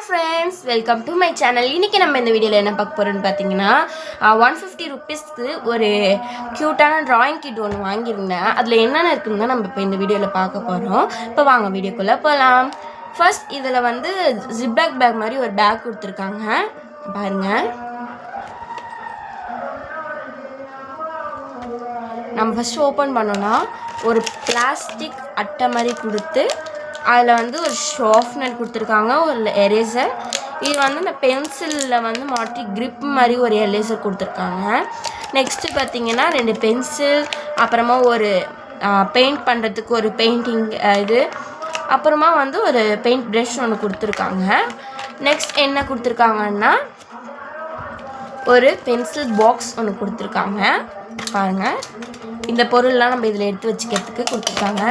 friends, welcome to my channel. இன்னைக்கு நம்ம இந்த வீடியோல என்ன பார்க்க போறோம்னு பாத்தீங்கன்னா 150 ரூபீஸ்க்கு ஒரு கியூட்டான drawing kit ஒன்னு வாங்கியிருந்தேன். அதுல என்னென்ன இருக்குன்னு நம்ம இப்போ இந்த வீடியோல பார்க்க போறோம். இப்போ வாங்க வீடியோக்குள்ள போலாம். ஃபர்ஸ்ட் இதுல வந்து ziploc பேக் மாதிரி ஒரு பேக் கொடுத்திருக்காங்க. பாருங்க. நம்ம ஃபர்ஸ்ட் ஓபன் பண்ணோம்னா ஒரு பிளாஸ்டிக் அட்டை மாதிரி கொடுத்து அதில் வந்து ஒரு ஷார்ப்னர் கொடுத்துருக்காங்க, ஒரு எரேசர். இது வந்து இந்த பென்சிலில் வந்து மாட்டி கிரிப் மாதிரி ஒரு எரேசர் கொடுத்துருக்காங்க. நெக்ஸ்ட்டு பார்த்தீங்கன்னா 2 பென்சில், அப்புறமா ஒரு பெயிண்ட் பண்ணுறதுக்கு ஒரு பெயிண்டிங் இது, அப்புறமா வந்து ஒரு பெயிண்ட் ப்ரஷ் ஒன்று கொடுத்துருக்காங்க. நெக்ஸ்ட் என்ன கொடுத்துருக்காங்கன்னா ஒரு பென்சில் பாக்ஸ் ஒன்று கொடுத்துருக்காங்க. பாருங்கள், இந்த பொருள்லாம் நம்ம இதில் எடுத்து வச்சுக்கிறதுக்கு கொடுத்துருக்காங்க.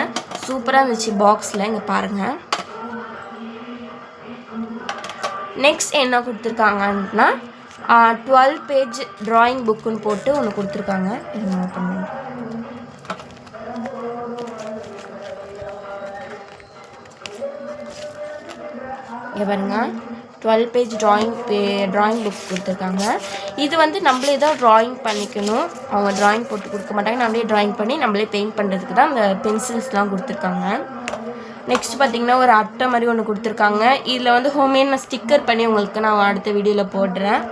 சூப்பராக இருந்துச்சு பாக்ஸில், இங்கே பாருங்கள். நெக்ஸ்ட் என்ன கொடுத்துருக்காங்கன்னா 12 பேஜ் ட்ராயிங் புக்குன்னு போட்டு ஒன்று கொடுத்துருக்காங்க. இங்கே பாருங்க, 12 பேஜ் ட்ராயிங் புக் கொடுத்துருக்காங்க. இது வந்து நம்மளே தான் ட்ராயிங் பண்ணிக்கணும், அவங்க ட்ராயிங் போட்டு கொடுக்க மாட்டாங்க. நம்மளே ட்ராயிங் பண்ணி நம்மளே பெயிண்ட் பண்ணுறதுக்கு தான் அந்த பென்சில்ஸ்லாம் கொடுத்துருக்காங்க. நெக்ஸ்ட் பார்த்திங்கன்னா ஒரு அட்டை மாதிரி ஒன்று கொடுத்துருக்காங்க. இதில் வந்து ஹோம்மேட் நான் ஸ்டிக்கர் பண்ணி உங்களுக்கு நான் அடுத்த வீடியோவில் போடுறேன்.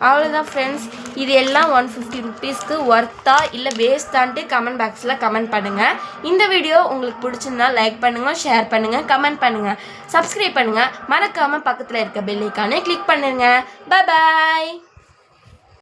அவ்வளோதான் ஃப்ரெண்ட்ஸ், இது எல்லாம் 150 ரூபீஸ்க்கு ஒர்த்தா இல்லை வேஸ்ட்டான்ட்டு கமெண்ட் பாக்ஸில் கமெண்ட் பண்ணுங்கள். இந்த வீடியோ உங்களுக்கு பிடிச்சிருந்தா லைக் பண்ணுங்கள், ஷேர் பண்ணுங்கள், கமெண்ட் பண்ணுங்கள், சப்ஸ்கிரைப் பண்ணுங்கள். மறக்காமல் பக்கத்தில் இருக்க பெல் ஐக்கானை கிளிக் பண்ணுங்கள். பாய்.